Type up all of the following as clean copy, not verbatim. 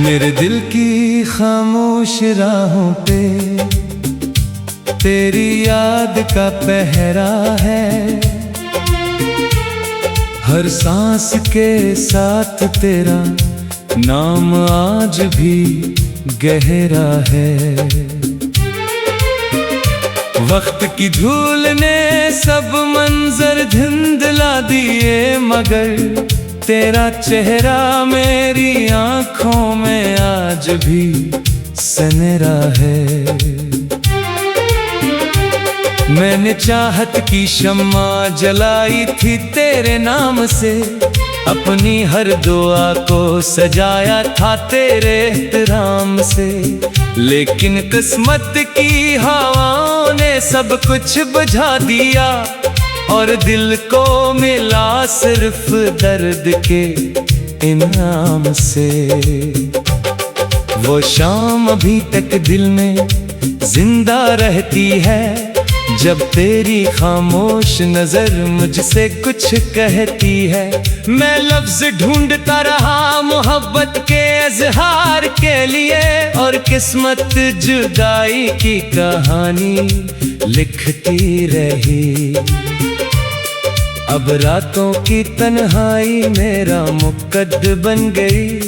मेरे दिल की खामोश राहों पे तेरी याद का पहरा है। हर सांस के साथ तेरा नाम आज भी गहरा है। वक्त की धूल ने सब मंजर धुंधला दिए, मगर तेरा चेहरा मेरी आंखों में आज भी सनरा है। मैंने चाहत की शम्मा जलाई थी तेरे नाम से, अपनी हर दुआ को सजाया था तेरे एहतराम से। लेकिन किस्मत की हवाओं ने सब कुछ बुझा दिया, और दिल को मिला सिर्फ दर्द के इनाम से। वो शाम अभी तक दिल में जिंदा रहती है, जब तेरी खामोश नजर मुझसे कुछ कहती है। मैं लफ्ज ढूंढता रहा मोहब्बत के इजहार के लिए, और किस्मत जुदाई की कहानी लिखती रही। अब रातों की तन्हाई मेरा मुक़द्दर बन गई,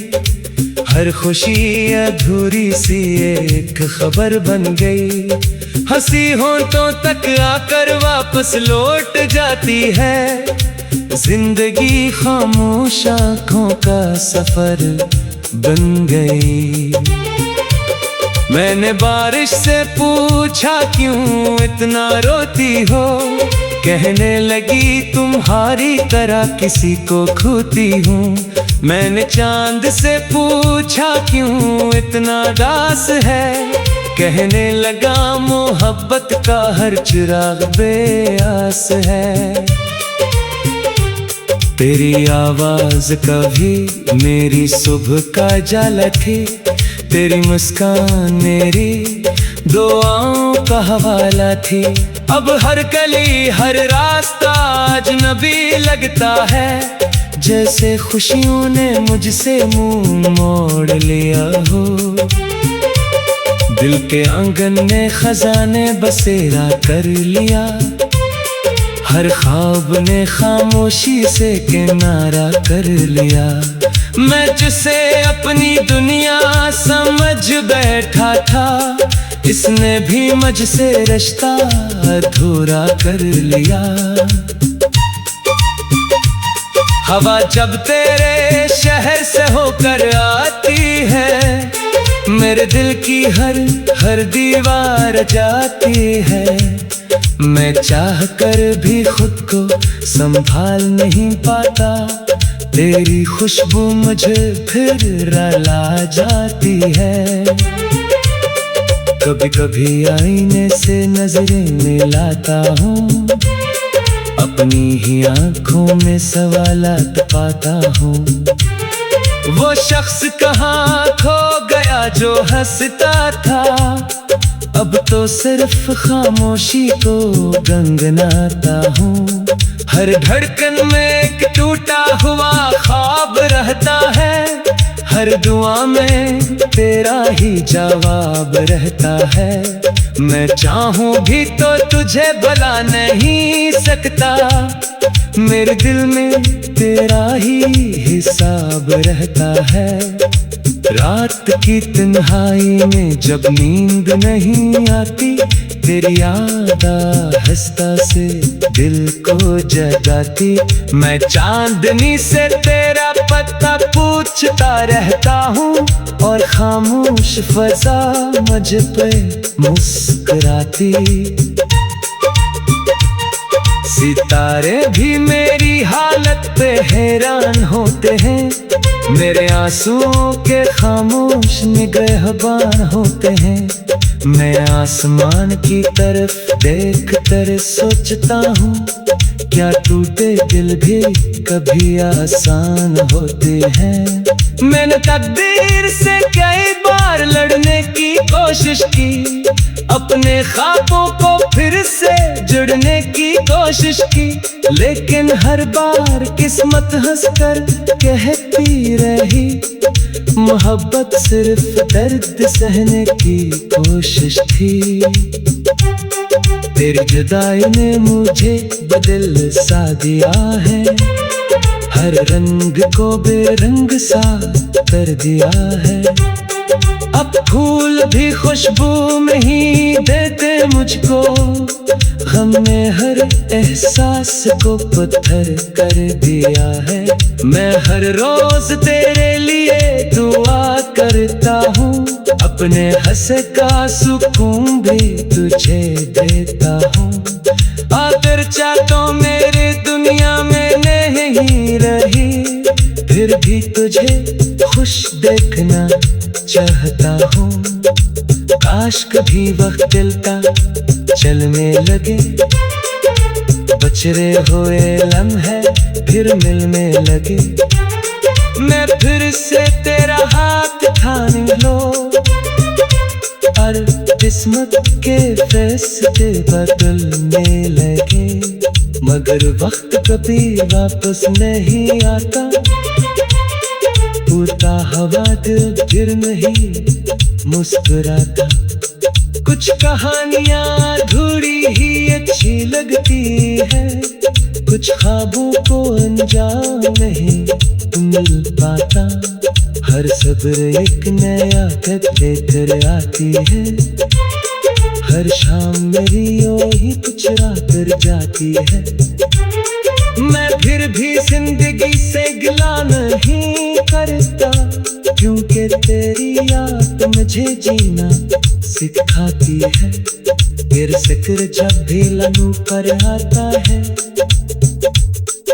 हर खुशी अधूरी सी एक खबर बन गई। हंसी होंठों तक आकर वापस लौट जाती है, जिंदगी खामोश आँखों का सफर बन गई। मैंने बारिश से पूछा क्यों इतना रोती हो, कहने लगी तुम्हारी तरह किसी को खोती हूँ। मैंने चांद से पूछा क्यों इतना दास है, कहने लगा मोहब्बत का हर चिराग बेआस है। तेरी आवाज कभी मेरी सुबह का जाला थी, तेरी मुस्कान मेरी दुआओं का हवाला थी। अब हर गली हर रास्ता अजनबी लगता है, जैसे खुशियों ने मुझसे मुंह मोड़ लिया हो। दिल के आंगन ने खजाने बसेरा कर लिया, हर ख्वाब ने खामोशी से किनारा कर लिया। मैं जिसे अपनी दुनिया समझ बैठा था, इसने भी मुझसे रिश्ता अधूरा कर लिया। हवा जब तेरे शहर से होकर आती है, मेरे दिल की हर दीवार जाती है। मैं चाह कर भी खुद को संभाल नहीं पाता, तेरी खुशबू मुझे फिर रुला जाती है। कभी कभी आईने से नजरें मिलाता हूँ, अपनी ही आंखों में सवालात पाता हूँ। वो शख्स कहाँ खो गया जो हंसता था, अब तो सिर्फ खामोशी को गनगनाता हूँ। हर धड़कन में एक टूटा हुआ ख्वाब रहता है, हर दुआ में तेरा ही जवाब रहता है। मैं चाहूं भी तो तुझे भुला नहीं सकता, मेरे दिल में तेरा ही हिसाब रहता है। रात की तन्हाई में जब नींद नहीं आती, तेरी याद आहिस्ता से दिल को जगाती। मैं चांदनी से तेरा पता पूछता रहता हूँ, और खामोश फजा मुझ पे मुस्कुराती। सितारे भी मेरी हालत पे हैरान होते हैं, मेरे आंसुओं के खामोश निगहबान होते हैं। मैं आसमान की तरफ देख कर सोचता हूँ, क्या टूटे दिल भी कभी आसान होते हैं। मैंने तकदीर से कई बार लड़ने की कोशिश की, अपने ख्वाबों को फिर से जुड़ने की कोशिश की, लेकिन हर बार किस्मत हंसकर कहती रही, मोहब्बत सिर्फ दर्द सहने की कोशिश थी। तेरी जुदाई ने मुझे बदल सा दिया है, हर रंग को बेरंग सा कर दिया है। अब फूल भी खुशबू नहीं देते मुझको, गम ने हर एहसास को पत्थर कर दिया है। मैं हर रोज तेरे लिए दुआ करता हूँ, अपने हंसे का सुकून भी तुझे देता हूँ। आखिर तो मेरी दुनिया में नहीं रही, फिर भी तुझे खुश देखना चाहता हूँ। काश कभी वक्त दिलता चलने लगे, बचरे हुए लम्हे फिर मिलने लगे। मैं फिर से तेरा हाथ थाने लो, और किस्मत के फैसले बदलने लगे। मगर वक्त कभी वापस नहीं आता, उड़ता हवा दिल फिर नहीं मुस्कुराता। कुछ कहानियां अधूरी ही अच्छी लगती है, कुछ ख्वाबों को अंजाम नहीं मिल पाता। हर सब्र एक नया कद लेकर आती है, हर शाम मेरी यूं ही कुछ राह कर जाती है। मैं फिर भी जिंदगी से गिला नहीं करता, क्योंकि तेरी याद मुझे जीना सिखाती है। फिर फिक्र जब भी लम्हों पर आता है,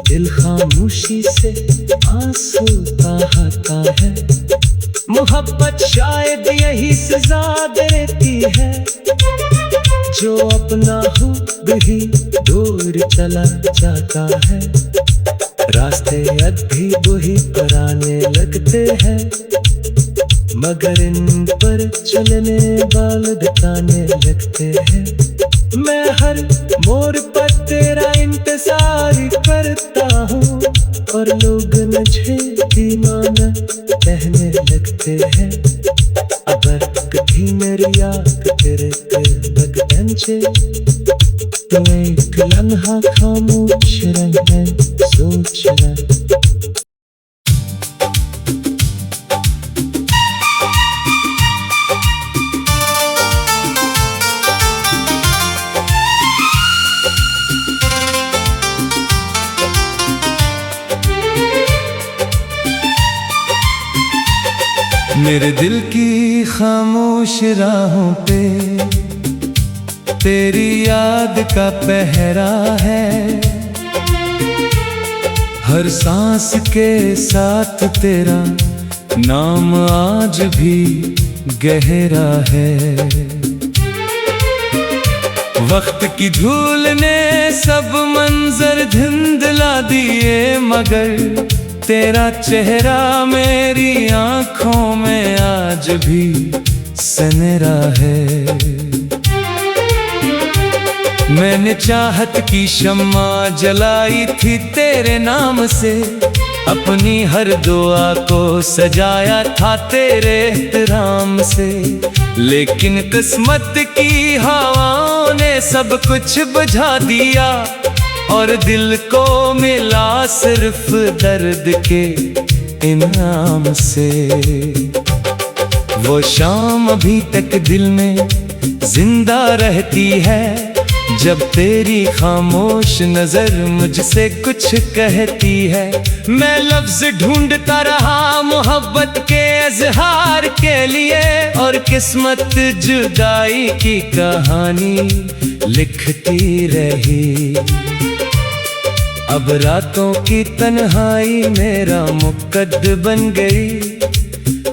दिल खामोशी से आंसू बहाता है। मोहब्बत शायद यही सजा देती है, जो अपना हुब ही दूर चला जाता है। रास्ते अब भी वही पुराने लगते हैं, मगर इन पर चलने वाले बताने लगते हैं। मैं हर मोड़ पर तेरा इंतजार करता हूँ, और लोग मुझे दीवाना कहने लगते हैं। अगर कभी मेरी याद तेरे दिल पहुंचे, तो एक लम्हा खामोश रहने सोच ले। मेरे दिल की खामोश राहों पे तेरी याद का पहरा है, हर सांस के साथ तेरा नाम आज भी गहरा है। वक्त की धूल ने सब मंजर धुंधला दिए, मगर तेरा चेहरा मेरी आंखों में आज भी सनरा है। मैंने चाहत की शम्मा जलाई थी तेरे नाम से, अपनी हर दुआ को सजाया था तेरे एहतराम से। लेकिन किस्मत की हवाओं ने सब कुछ बुझा दिया, और दिल को मिला सिर्फ दर्द के इनाम से। वो शाम अभी तक दिल में जिंदा रहती है, जब तेरी खामोश नजर मुझसे कुछ कहती है। मैं लफ्ज ढूंढता रहा मोहब्बत के इजहार के लिए, और किस्मत जुदाई की कहानी लिखती रही। अब रातों की तन्हाई मेरा मुक़द्द बन गई,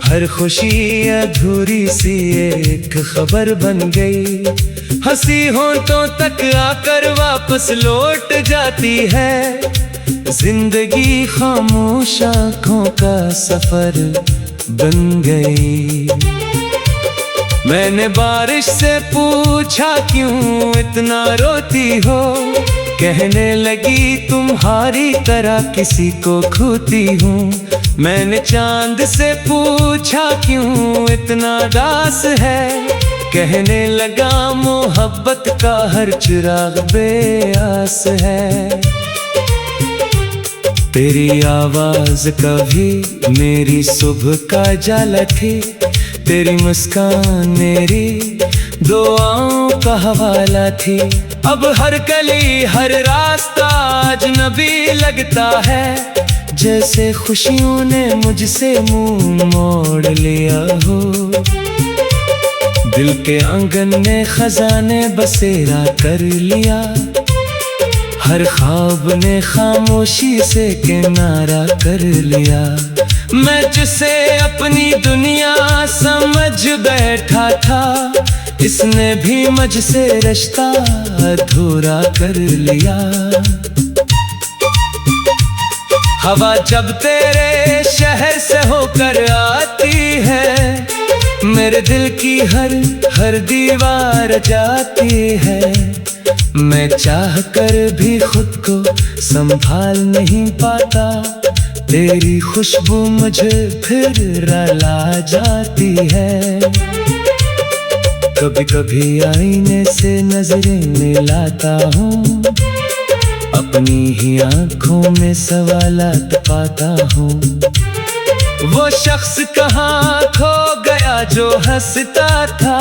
हर खुशी अधूरी सी एक खबर बन गई। हंसी होंठों तक आकर वापस लौट जाती है। जिंदगी खामोश आँखों का सफर बन गई। मैंने बारिश से पूछा क्यों इतना रोती हो, कहने लगी तुम्हारी तरह किसी को खोती हूँ। मैंने चांद से पूछा क्यों इतना दास है, कहने लगा मोहब्बत का हर चिराग बेआस है। तेरी आवाज कभी मेरी सुबह का जाला थी, तेरी मुस्कान मेरी दुआओं का हवाला थी। अब हर गली हर रास्ता अजनबी लगता है, जैसे खुशियों ने मुझसे मुंह मोड़ लिया हो। दिल के आंगन ने खजाने बसेरा कर लिया, हर ख्वाब ने खामोशी से किनारा कर लिया। मैं जिसे अपनी दुनिया समझ बैठा था, इसने भी मुझसे रिश्ता अधूरा कर लिया। हवा जब तेरे शहर से होकर आती है, मेरे दिल की हर दीवार जाती है। मैं चाह कर भी खुद को संभाल नहीं पाता, तेरी खुशबू मुझे फिर रुला जाती है। कभी कभी आईने से नजरें मिलाता हूँ, अपनी ही आंखों में सवालात पाता हूँ। वो शख्स कहाँ खो गया जो हंसता था,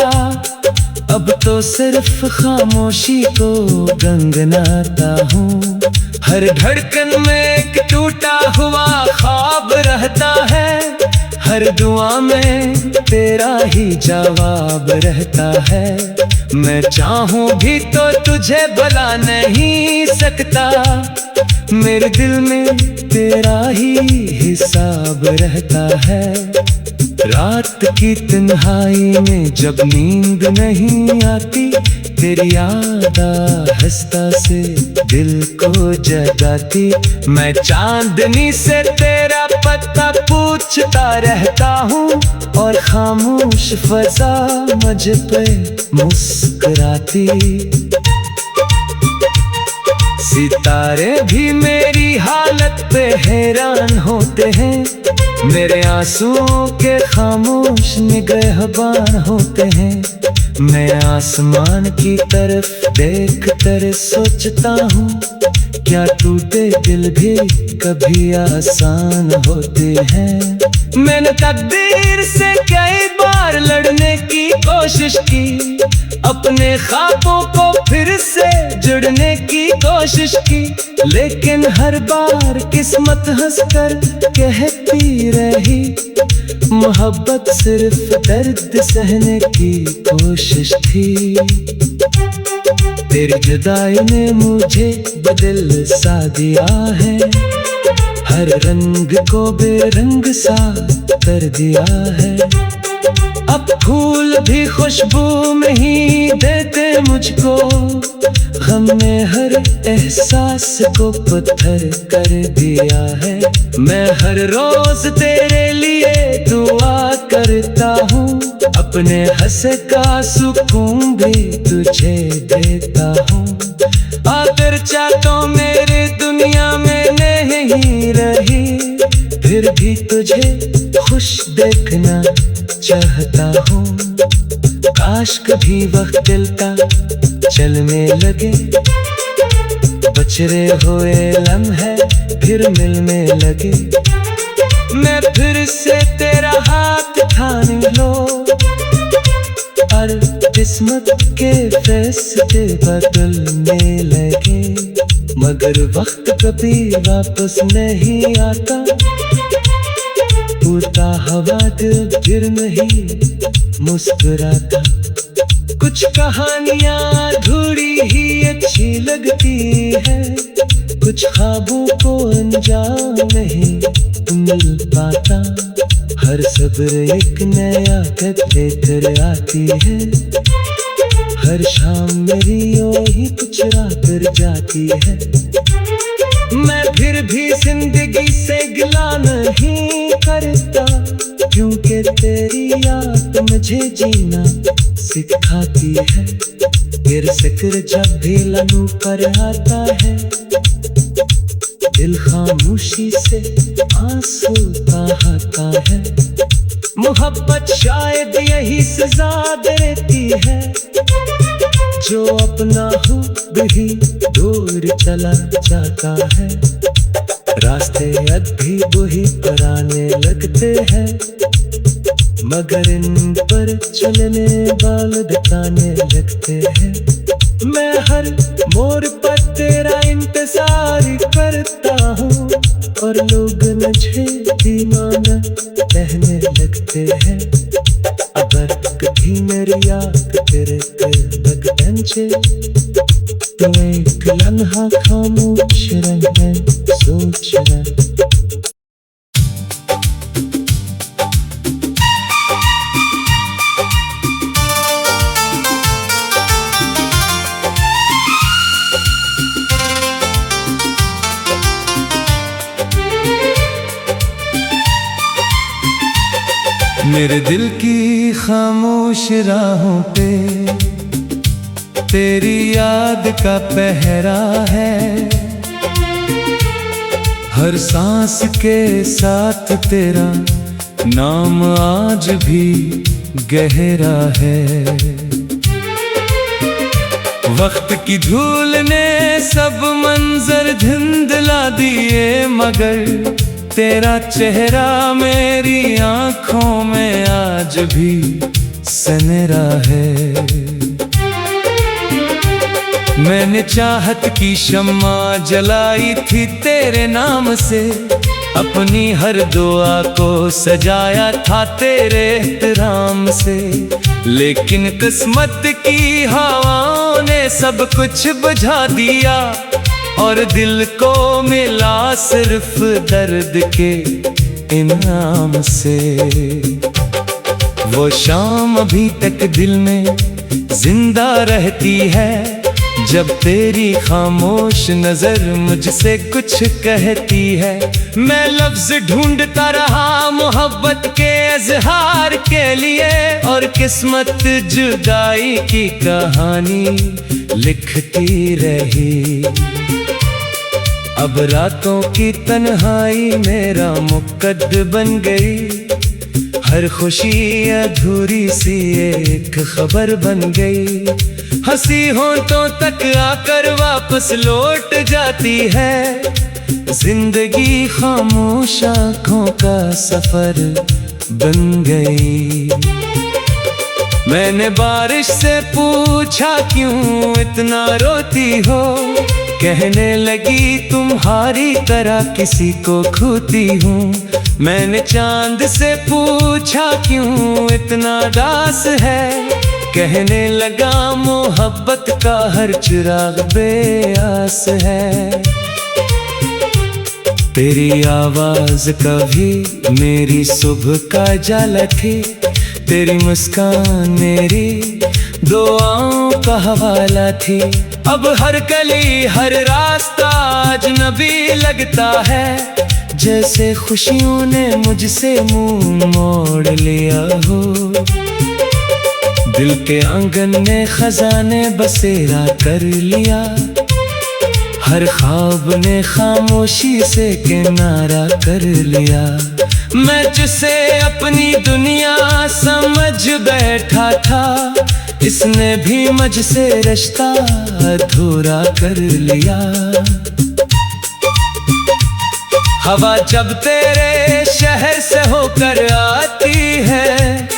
अब तो सिर्फ खामोशी को गनगनाता हूँ। हर धड़कन में एक टूटा हुआ ख्वाब रहता है, हर दुआ में तेरा ही जवाब रहता है। मैं चाहूं भी तो तुझे भुला नहीं सकता, मेरे दिल में तेरा ही हिसाब रहता है। रात की तन्हाई में जब नींद नहीं आती, तेरी याद हंसता से दिल को जगाती। मैं चांदनी से तेरा पता पूछता रहता हूँ, और खामोश फजा मुझ पे मुस्कुराती। सितारे भी मेरी हालत पे हैरान होते हैं, मेरे आंसुओं के खामोश निगहबान होते हैं। मैं आसमान की तरफ देख कर सोचता हूँ, क्या टूटे दिल भी कभी आसान होते हैं। मैंने तकदीर से कई बार लड़ने की कोशिश की, अपने ख्वाबों को फिर से जुड़ने की कोशिश की, लेकिन हर बार किस्मत हंसकर कहती रही, मोहब्बत सिर्फ दर्द सहने की कोशिश थी। तेरी जुदाई ने मुझे बदल सा दिया है, हर रंग को बेरंग सा कर दिया है। अब फूल भी खुशबू में ही देते मुझको, गम ने हर एहसास को पत्थर कर दिया है। मैं हर रोज तेरे लिए दुआ करता हूँ, अपने हंसे का सुकून भी तुझे देता हूँ। अगर तो मेरी दुनिया में नहीं रही, फिर भी तुझे खुश देखना चाहता हूँ। काश कभी वक्त दिलता चलने लगे, बचरे हुए लम्हे फिर मिलने लगे। मैं फिर से तेरा हाथ थाने लो, और किस्मत के फैसले बदलने लगे। मगर वक्त कभी वापस नहीं आता, उड़ता हवा दिल फिर नहीं मुस्कुराता। कुछ कहानियाँ अधूरी ही अच्छी लगती है, कुछ ख्वाबों को अंजाम नहीं मिल पाता। हर सब्र एक नया कद लेकर आती है, हर शाम मेरी वही कुछ रात कर जाती है। मैं फिर भी जिंदगी से गिला नहीं करता, क्योंकि तेरी याद मुझे जीना सिखाती है। फिर फिक्र जब भी लनू पर आता है, दिल खामोशी से आंसू बहाता है। मोहब्बत शायद यही सजा देती है, जो अपना हुब ही दूर चला जाता है। रास्ते अब भी वही पुराने लगते हैं, मगर इन पर चलने बाल बताने लगते हैं। मैं हर मोड़ पर तेरा इंतजार करता हूँ, और लोग मुझे दीवाना कहने लगते हैं। अगर कभी मेरी याद तेरे तक पहुंचे, तो एक लम्हा खामोश रहे सोच ले। मेरे दिल की खामोश राहों पे तेरी याद का पहरा है। हर सांस के साथ तेरा नाम आज भी गहरा है। वक्त की धूल ने सब मंजर धुंधला दिए, मगर तेरा चेहरा मेरी आंखों में आज भी सनरा है। मैंने चाहत की शम्मा जलाई थी तेरे नाम से, अपनी हर दुआ को सजाया था तेरे एहतराम से। लेकिन किस्मत की हवाओं ने सब कुछ बुझा दिया, और दिल को मिला सिर्फ दर्द के इनाम से। वो शाम अभी तक दिल में जिंदा रहती है, जब तेरी खामोश नजर मुझसे कुछ कहती है। मैं लफ्ज ढूंढता रहा मोहब्बत के इजहार के लिए, और किस्मत जुदाई की कहानी लिखती रही। अब रातों की तन्हाई मेरा मुक़द्द बन गई, हर खुशी अधूरी सी एक खबर बन गई। हंसी होंठों तक आकर वापस लौट जाती है, जिंदगी खामोश आँखों का सफर बन गई। मैंने बारिश से पूछा क्यों इतना रोती हो, कहने लगी तुम्हारी तरह किसी को खोती हूँ। मैंने चांद से पूछा क्यों इतना दास है, कहने लगा मोहब्बत का हर चिराग बेआस है। तेरी आवाज कभी मेरी सुबह का जाला थी, तेरी मुस्कान मेरी दुआओं का हवाला थी। अब हर गली हर रास्ता अजनबी लगता है, जैसे खुशियों ने मुझसे मुंह मोड़ लिया हो। दिल के आंगन ने खजाने बसेरा कर लिया, हर ख्वाब ने खामोशी से किनारा कर लिया। मैं जिसे अपनी दुनिया समझ बैठा था, इसने भी मुझसे रिश्ता अधूरा कर लिया। हवा जब तेरे शहर से होकर आती है,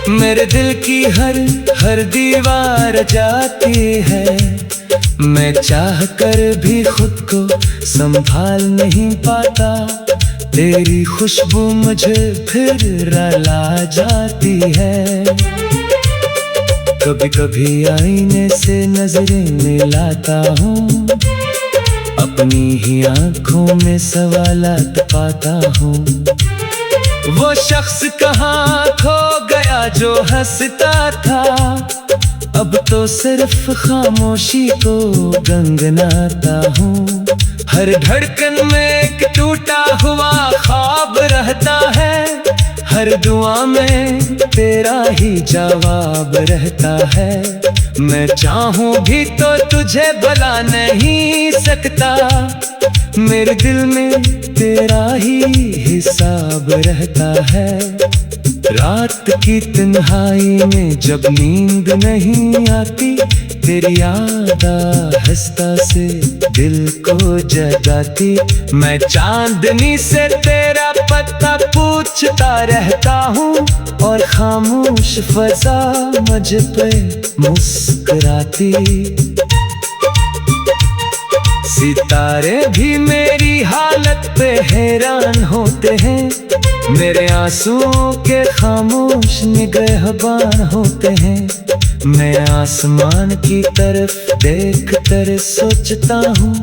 मेरे दिल की हर दीवार जाती है। मैं चाह कर भी खुद को संभाल नहीं पाता, तेरी खुशबू मुझे फिर रुला जाती है। कभी कभी आईने से नजरें मिलाता हूँ, अपनी ही आंखों में सवालात पाता हूँ। वो शख्स कहाँ खो गया जो हंसता था, अब तो सिर्फ खामोशी को गंगनाता हूँ। हर धड़कन में एक टूटा हुआ ख्वाब रहता है, हर दुआ में तेरा ही जवाब रहता है। मैं चाहूं भी तो तुझे भुला नहीं सकता, मेरे दिल में तेरा ही हिसाब रहता है। रात की तन्हाई में जब नींद नहीं आती, तेरी याद हंसता से दिल को जगाती। मैं चांदनी से तेरा पता पूछता रहता हूँ, और खामोश फजा मुझ पे मुस्कुराती। सितारे भी मेरी हालत पे हैरान होते हैं, मेरे आंसुओं के खामोश निगहबान होते हैं। मैं आसमान की तरफ देख कर सोचता हूँ,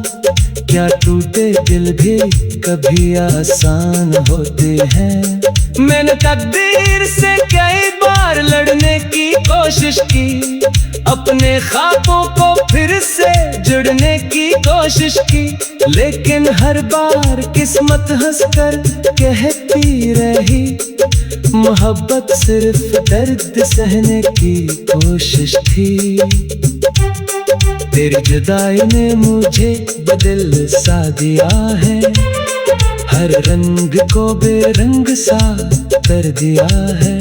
क्या टूटे दिल भी कभी आसान होते हैं। मैंने तकदीर से कई बार लड़ने की कोशिश की, अपने ख्वाबों को फिर से जुड़ने की कोशिश की, लेकिन हर बार किस्मत हंसकर कहती रही, मोहब्बत सिर्फ दर्द सहने की कोशिश थी। तेरी जुदाई ने मुझे बदल सा दिया है, हर रंग को बेरंग सा कर दिया है।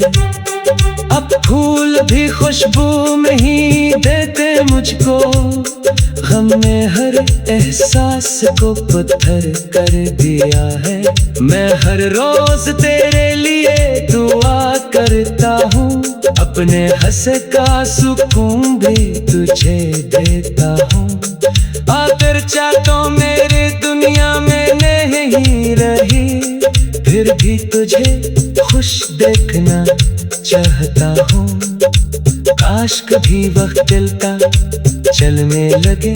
अब फूल भी खुशबू नहीं देते मुझको, गम ने हर एहसास को पत्थर कर दिया है। मैं हर रोज तेरे लिए दुआ करता हूँ, अपने हंसे का सुकून भी तुझे देता हूँ। अगर चाह तो मेरे दुनिया में नहीं रही, फिर भी तुझे खुश देखना चाहता हूँ। काश कभी वक्त चलता चलने लगे,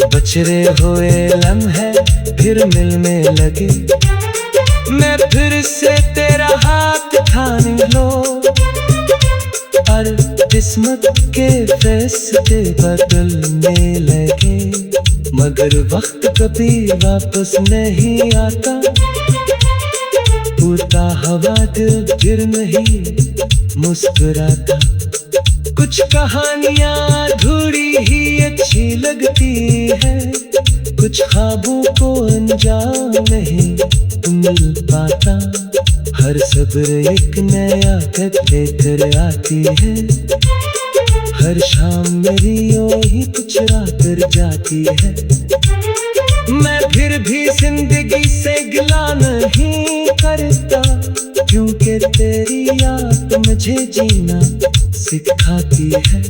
बचरे हुए लम्हे फिर मिलने लगे। मैं फिर से तेरा हाथ थाने लो, और किस्मत के फैसले बदलने लगे। मगर वक्त कभी वापस नहीं आता, उड़ता हवा दिल फिर नहीं मुस्कुराता। कुछ कहानियां अधूरी ही अच्छी लगती है, कुछ ख्वाबों को अंजाम नहीं मिल पाता। हर सब्र एक नया कद लेकर आती है, हर शाम मेरी यूं ही कुछ रात कर जाती है। मैं फिर भी जिंदगी से गिला नहीं करता, क्योंकि तेरी याद मुझे जीना सिखाती है।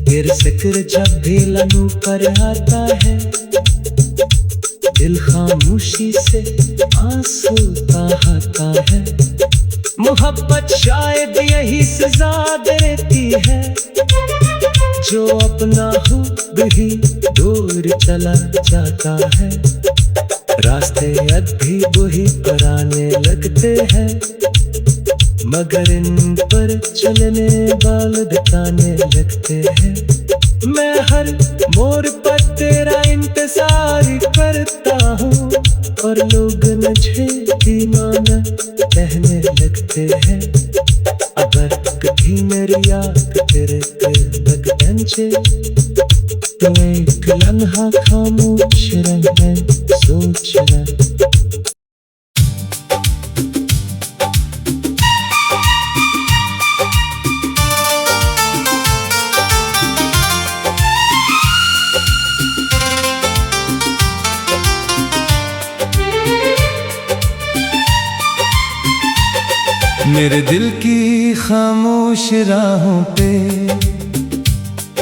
फिर जिक्र जब भी लहू पर आता है, दिल खामोशी से आंसू बहाता है। मोहब्बत शायद यही सजा देती है, जो अपना खुद ही दूर चला जाता है। रास्ते अब भी वही पुराने लगते हैं, मगर इन पर चलने वाले दिखाने लगते हैं। मैं हर मोड़ पर तेरा इंतजार करता हूँ, और लोग मुझे दीवाना कहने लगते हैं। अगर कभी मेरी याद तेरे तक पहुंचे, तो एक लम्हा खामोश रह सोचना। मेरे दिल की खामोश राहों पे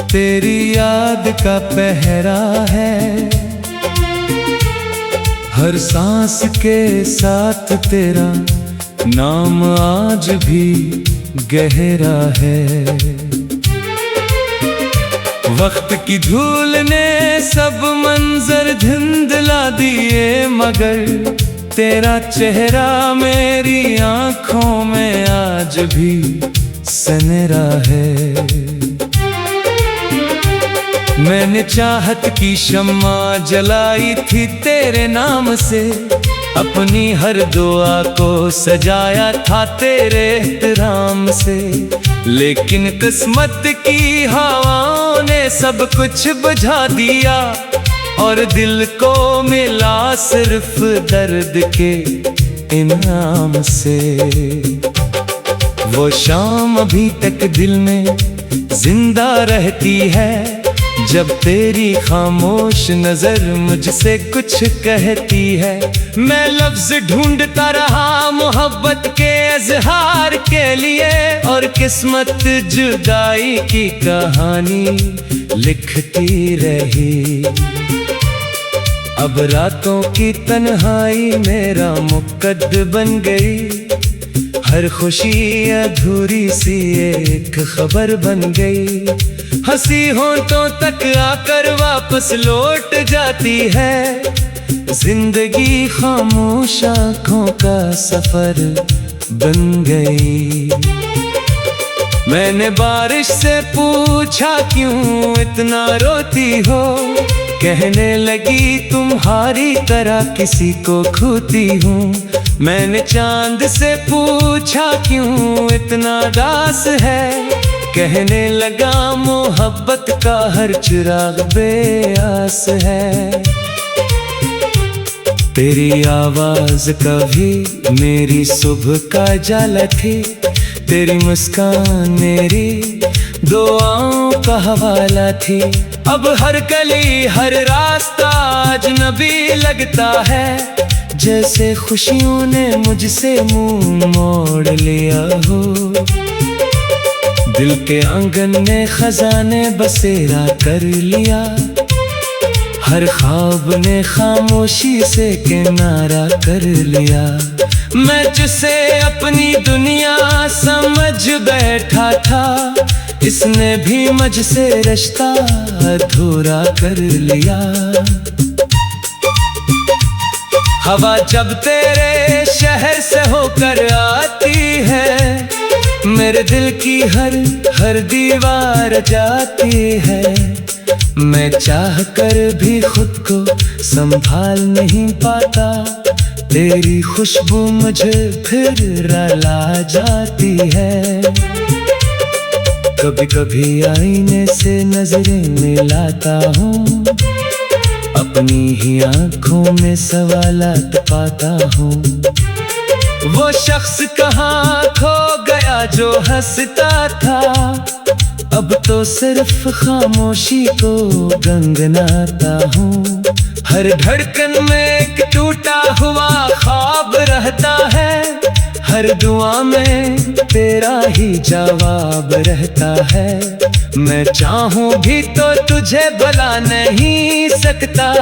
तेरी याद का पहरा है, हर सांस के साथ तेरा नाम आज भी गहरा है। वक्त की धूल ने सब मंजर धुंधला दिए, मगर तेरा चेहरा मेरी आंखों में आज भी सनरा है। मैंने चाहत की शम्मा जलाई थी तेरे नाम से, अपनी हर दुआ को सजाया था तेरे एहतराम से। लेकिन किस्मत की हवाओं ने सब कुछ बुझा दिया, और दिल को मिला सिर्फ दर्द के इनाम से। वो शाम अभी तक दिल में जिंदा रहती है, जब तेरी खामोश नजर मुझसे कुछ कहती है। मैं लफ्ज ढूंढता रहा मोहब्बत के इजहार के लिए, और किस्मत जुदाई की कहानी लिखती रही। अब रातों की तन्हाई मेरा मुक़द्द बन गई, हर खुशी अधूरी सी एक खबर बन गई। हंसी होंठों तक आकर वापस लौट जाती है, जिंदगी खामोश आँखों का सफर बन गई। मैंने बारिश से पूछा क्यों इतना रोती हो, कहने लगी तुम्हारी तरह किसी को खोती हूँ। मैंने चांद से पूछा क्यों इतना दास है, कहने लगा मोहब्बत का हर चिराग बेआस है। तेरी आवाज कभी मेरी सुबह का जाला थी, तेरी मुस्कान मेरी दुआओं का हवाला थी। अब हर गली हर रास्ता अजनबी लगता है, जैसे खुशियों ने मुझसे मुंह मोड़ लिया हो। दिल के आंगन में खजाने बसेरा कर लिया, हर ख्वाब ने खामोशी से किनारा कर लिया। मैं जिसे अपनी दुनिया समझ बैठा था, इसने भी मुझसे रिश्ता अधूरा कर लिया। हवा जब तेरे शहर से होकर आती है, मेरे दिल की हर दीवार जाती है। मैं चाह कर भी खुद को संभाल नहीं पाता, तेरी खुशबू मुझे फिर रुला जाती है। कभी कभी आईने से नजरें मिलाता हूँ, अपनी ही आँखों में सवालात पाता हूँ। वो शख्स कहाँ खो गया जो हंसता था, अब तो सिर्फ खामोशी को गनगनाता हूँ। हर धड़कन में एक टूटा हुआ ख्वाब रहता है, हर दुआ में तेरा ही जवाब रहता है। मैं चाहूं भी तो तुझे भुला नहीं सकता,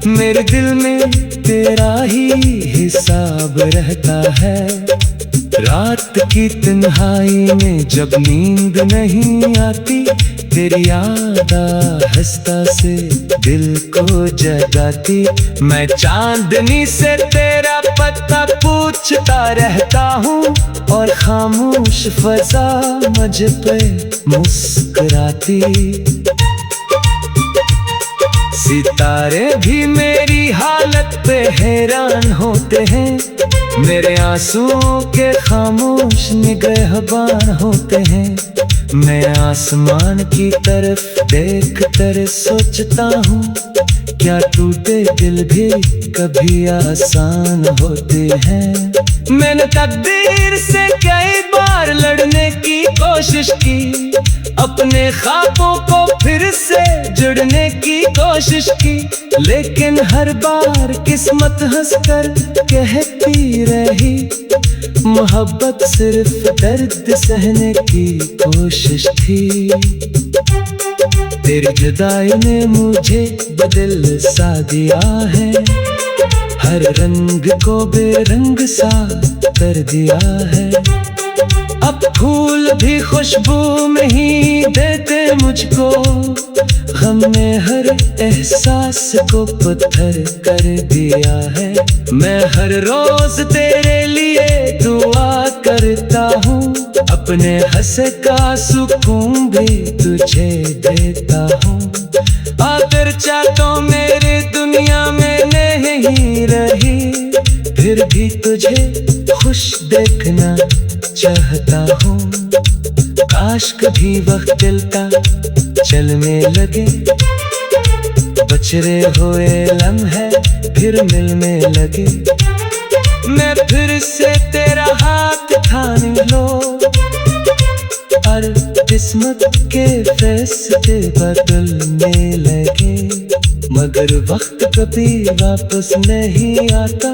मेरे दिल में तेरा ही हिसाब रहता है। रात की तन्हाई में जब नींद नहीं आती, तेरी याद हंसता से दिल को जगाती। मैं चांदनी से तेरा पता पूछता रहता हूँ, और खामोश फजा मुझ पे मुस्कुराती। सितारे भी मेरी हालत पे हैरान होते हैं, मेरे आंसुओं के खामोश निगहबान होते हैं। मैं आसमान की तरफ देख कर सोचता हूँ, क्या टूटे दिल भी कभी आसान होते हैं। मैंने तकदीर से कई बार लड़ने की कोशिश की, अपने ख्वाबों को फिर से जुड़ने की कोशिश की, लेकिन हर बार किस्मत हंसकर कहती रही, मोहब्बत सिर्फ दर्द सहने की कोशिश थी। तेरी जुदाई ने मुझे बदल सा दिया है, हर रंग को बेरंग सा कर दिया है। अब फूल भी खुशबू में ही देते मुझको, हमने हर एहसास को पत्थर कर दिया है। मैं हर रोज तेरे लिए दुआ करता हूँ, अपने हंसे का सुकून भी तुझे देता हूँ। अगर तो मेरी दुनिया में नहीं रही, फिर भी तुझे खुश देखना चाहता हूँ। काश कभी वक्त दिलता चलने लगे, बचरे हुए लम्हे फिर मिलने लगे। मैं फिर से तेरा हाथ थाम लो और किस्मत के फैसले बदलने लगे। मगर वक्त कभी वापस नहीं आता,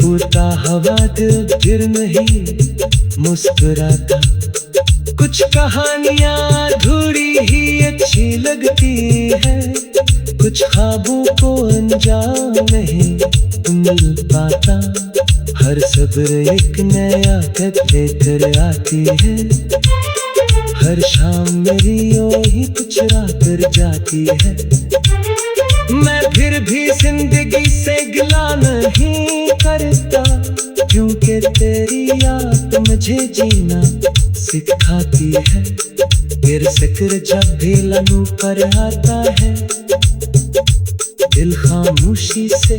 उड़ता हवा दिल फिर नहीं मुस्कुराता। कुछ कहानियां अधूरी ही अच्छी लगती है, कुछ ख्वाबों को अंजाम नहीं मिल पाता। हर सब्र एक नया कद लेकर आती है, हर शाम मेरी ओर ही कुछ राह कर जाती है। मैं फिर भी जिंदगी से गिला नहीं करता, क्योंकि तेरी याद मुझे जीना सिखाती है। फिर जिक्र जब भी लहू पर आता है, दिल खामोशी से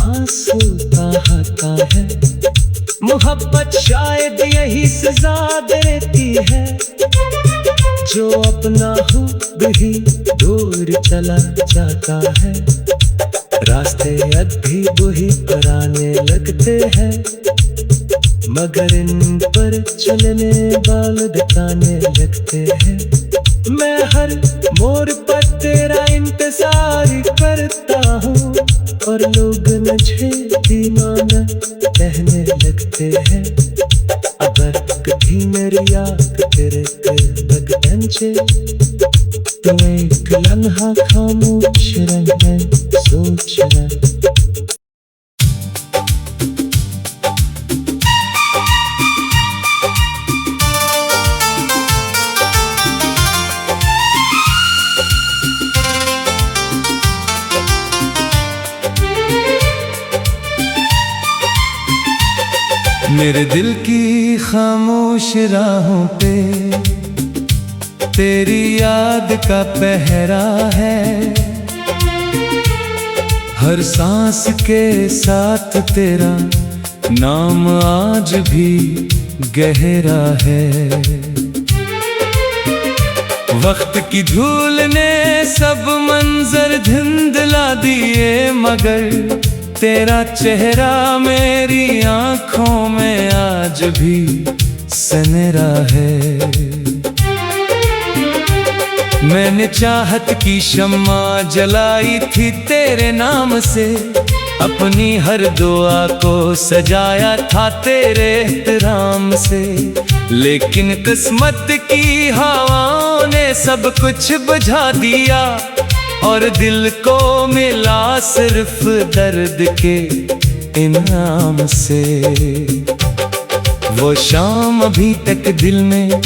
आंसू बहाता है। मोहब्बत शायद यही सजा देती है, जो अपना खुद ही दूर चला जाता है। रास्ते अब भी वही पुराने लगते हैं, मगर इन पर चलने वाले बताने लगते हैं। मैं हर मोड़ पर तेरा इंतजार करता हूँ, और लोग मुझे दीवाना कहने लगते हैं। अगर कभी मेरी याद तेरे तक पहुंचे, तो एक लम्हा खामोश रहना सोच ले। मेरे दिल की खामोश राहों पे तेरी याद का पहरा है। हर सांस के साथ तेरा नाम आज भी गहरा है। वक्त की धूल ने सब मंजर धुंधला दिए, मगर तेरा चेहरा मेरी आंखों में आज भी सनरा है। मैंने चाहत की शम्मा जलाई थी तेरे नाम से, अपनी हर दुआ को सजाया था तेरे एहतराम से। लेकिन किस्मत की हवाओं ने सब कुछ बुझा दिया, और दिल को मिला सिर्फ दर्द के इनाम से। वो शाम अभी तक दिल में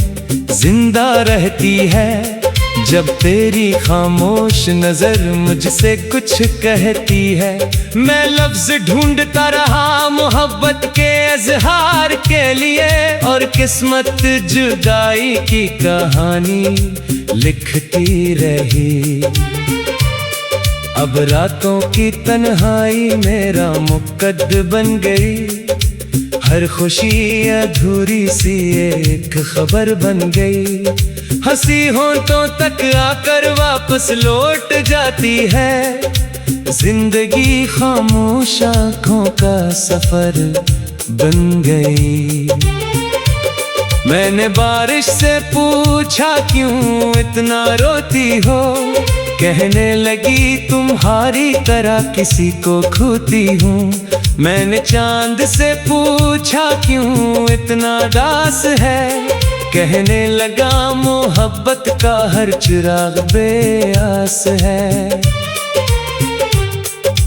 जिंदा रहती है, जब तेरी खामोश नजर मुझसे कुछ कहती है। मैं लफ्ज ढूंढता रहा मोहब्बत के इजहार के लिए, और किस्मत जुदाई की कहानी लिखती रही। अब रातों की तन्हाई मेरा मुक़द्दर बन गई, हर खुशी अधूरी सी एक खबर बन गई। हंसी होंठों तक आकर वापस लौट जाती है, जिंदगी खामोश आँखों का सफर बन गई। मैंने बारिश से पूछा क्यों इतना रोती हो, कहने लगी तुम्हारी तरह किसी को खोती हूँ। मैंने चांद से पूछा क्यों इतना दास है, कहने लगा मोहब्बत का हर चिराग बेआस है।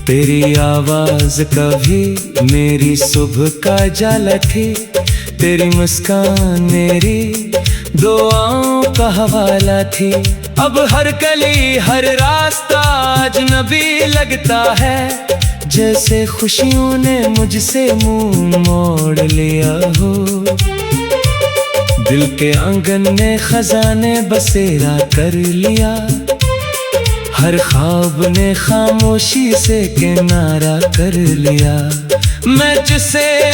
तेरी आवाज कभी मेरी सुबह का जाला थी, तेरी मुस्कान मेरी दुआओं का हवाला थी। अब हर गली हर रास्ता अजनबी लगता है, जैसे खुशियों ने मुझसे मुंह मोड़ लिया हो। दिल के आंगन ने खजाने बसेरा कर लिया, हर ख्वाब ने खामोशी से किनारा कर लिया। मैं जिसे